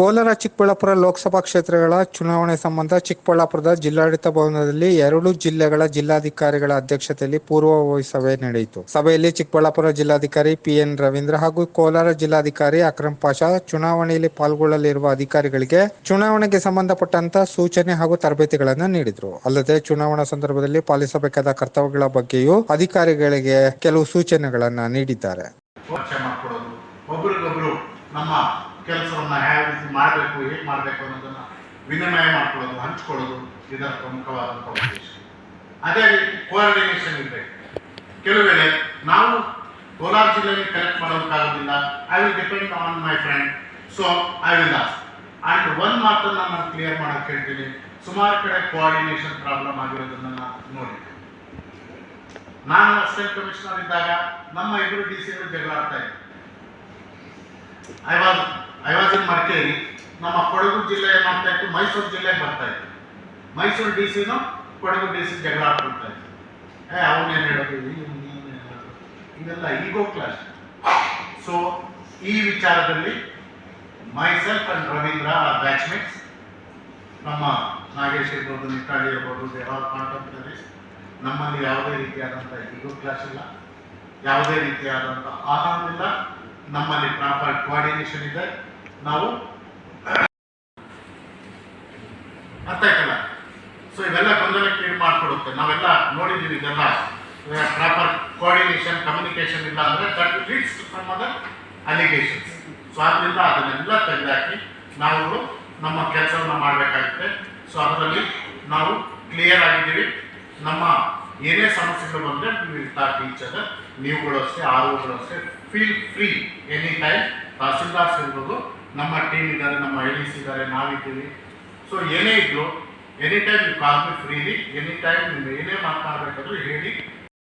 ಕೋಲಾರ ಚಿಕ್ಕಬಳ್ಳಾಪುರ ಲೋಕಸಭಾ ಕ್ಷೇತ್ರಗಳ ಚುನಾವಣೆ ಸಂಬಂಧ ಚಿಕ್ಕಬಳ್ಳಾಪುರದ ಜಿಲ್ಲಾಡಳಿತ ಭವನದಲ್ಲಿ 2 ಜಿಲ್ಲೆಗಳ ಜಿಲ್ಲಾಧಿಕಾರಿಗಳ ಅಧ್ಯಕ್ಷತೆಯಲ್ಲಿ ಪೂರ್ವಭಾವಿ ಸಭೆ ನಡೆಯಿತು. ಸಭೆಯಲ್ಲಿ ಚಿಕ್ಕಬಳ್ಳಾಪುರ ಜಿಲ್ಲಾಧಿಕಾರಿ ಪಿಎನ್ ರವೀಂದ್ರ ಹಾಗೂ ಕೋಲಾರ ಜಿಲ್ಲಾಧಿಕಾರಿ ಅಕ್ರಂ ಪಾಷಾ ಚುನಾವಣೆಯಲ್ಲಿ ಪಾಲ್ಗೊಳ್ಳಲಿರುವ ಅಧಿಕಾರಿಗಳಿಗೆ ಚುನಾವಣೆಗೆ ಸಂಬಂಧಪಟ್ಟಂತ ಸೂಚನೆ ಹಾಗೂ ತರಬೇತಿಗಳನ್ನು ನೀಡಿದರು. ಅಲ್ಲದೆ ಚುನಾವಣಾ ಸಂದರ್ಭದಲ್ಲಿ ಪಾಲಿಸಬೇಕಾದ ಕರ್ತವ್ಯಗಳ ಬಗ್ಗೆಯೂ ಅಧಿಕಾರಿಗಳಿಗೆ ಕೆಲವು ಸೂಚನೆಗಳನ್ನು ನೀಡಿದ್ದಾರೆ. ಒಬ್ಬರಿಗೊಬ್ಬರು ನಮ್ಮ ಕೆಲಸವನ್ನು ಯಾವ ರೀತಿ ಮಾಡಬೇಕು, ಹೇಗೆ ಮಾಡಬೇಕು ಅನ್ನೋದನ್ನು ವಿನಿಮಯ ಮಾಡ್ಕೊಳ್ಳೋದು, ಹಂಚ್ಕೊಳ್ಳೋದು ಇದರ ಪ್ರಮುಖವಾದಂಥ ಉದ್ದೇಶ. ಅದೇ ರೀತಿ ಕೋಆರ್ಡಿನೇಷನ್ ಇರಬೇಕು. ಕೆಲವು ವೇಳೆ ನಾವು ಕೋಲಾರ ಜಿಲ್ಲೆಯಲ್ಲಿ ಕಲೆಕ್ಟ್ ಮಾಡೋದಕ್ಕಾಗೋದಿಲ್ಲ. I will depend on my friend, so I will ask. And ಒಂದು ಮಾತನ್ನು ನಾನು ಕ್ಲಿಯರ್ ಮಾಡೋಕ್ಕೆ ಹೇಳ್ತೀನಿ, ಸುಮಾರು ಕಡೆ ಕೋಆರ್ಡಿನೇಷನ್ ಪ್ರಾಬ್ಲಮ್ ಆಗಿರೋದನ್ನು ನಾನು ನೋಡಿದ್ದೆ. ನಾನು ಅಸಿಸ್ಟೆಂಟ್ ಕಮಿಷನರ್ ಇದ್ದಾಗ ನಮ್ಮ ಇಬ್ಬರು ಡಿ ಸಿ ಜಗಳ ಆಡ್ತಾ ಇದ್ದೆ. I was in Madikeri. ನಮ್ಮ ಕೊಡಗು ಜಿಲ್ಲೆ ಏನಾಗ್ತಾ ಇತ್ತು, ಮೈಸೂರು ಜಿಲ್ಲೆಗೆ ಬರ್ತಾ ಇತ್ತು. ಮೈಸೂರು ಡಿ ಸಿನೂ ಕೊಡಗು ಡಿ ಸಿ ಜಗಳ ಆಡ್ಕೊಳ್ತಾ ಇತ್ತು. ಅವನೇನು ಹೇಳೋದು, ಇದೆಲ್ಲ ಈಗೋ ಕ್ಲಾಶ್. ಸೊ ಈ ವಿಚಾರದಲ್ಲಿ ಮೈಸೆಲ್ಫ್ ಅಂಡ್ ರವೀಂದ್ರ ಬ್ಯಾಚ್ಮೇಟ್ಸ್, ನಮ್ಮ ನಾಗೇಶ್ ಇರ್ಬೋದು, ನಿಟ್ಟಾಳಿ ಇರ್ಬೋದು, ದೇವಾಲ್ ಕಾಂಟೆಂಪರರೀಸ್, ನಮ್ಮಲ್ಲಿ ಯಾವುದೇ ರೀತಿಯಾದಂಥ ಈಗೋ ಕ್ಲಾಶ್ ಇಲ್ಲ, ಯಾವುದೇ ರೀತಿಯಾದಂಥ ಆಹಾರ ಇಲ್ಲ. ನಮ್ಮಲ್ಲಿ ಪ್ರಾಪರ್ ಕೋಆರ್ಡಿನೇಷನ್ ಇದೆ. ನಾವು ಅರ್ಥ ಆಯ್ತಲ್ಲ. ಸೊ ಇವೆಲ್ಲ ಗೊಂದಲಕ್ಕೆ ಇದು ಮಾಡಿಕೊಡುತ್ತೆ. ನಾವೆಲ್ಲ ನೋಡಿದ್ದೀವಿ ಇದೆಲ್ಲ. ಪ್ರಾಪರ್ ಕೋಆರ್ಡಿನೇಷನ್, ಕಮ್ಯುನಿಕೇಷನ್ ಇಲ್ಲ ಅಂದರೆ that leads to some other allegations. So ಆದ್ದರಿಂದ ಅದನ್ನೆಲ್ಲ ತೆಗೆದಾಕಿ ನಾವು ನಮ್ಮ ಕೆಲಸವನ್ನು ಮಾಡಬೇಕಾಗುತ್ತೆ. ಸೊ ಅದರಲ್ಲಿ ನಾವು ಕ್ಲಿಯರ್ ಆಗಿದ್ದೀವಿ. ನಮ್ಮ ಏನೇ ಸಮಸ್ಯೆಗಳು ಬಂದರೆ ಟೀಚ್ ಅದರ್, ನೀವುಗಳು ಅಷ್ಟೇ, ಆರ್ಒಗಳು ಅಷ್ಟೇ, ಫೀಲ್ ಫ್ರೀ ಎನಿ ಟೈಮ್. ತಹಸೀಲ್ದಾರ್ಸ್ ಇರ್ಬೋದು, ನಮ್ಮ ಟೀಮ್ ಇದ್ದಾರೆ, ನಮ್ಮ ಐ ಡಿ ಸಿ ಇದ್ದಾರೆ, ನಾವಿದ್ದೀವಿ. ಸೊ ಏನೇ ಇದ್ರು any time you call me freely. Any time ನೀವು ಏನೇ ಮಾತನಾಡಬೇಕಾದ್ರೂ ಹೇಳಿ.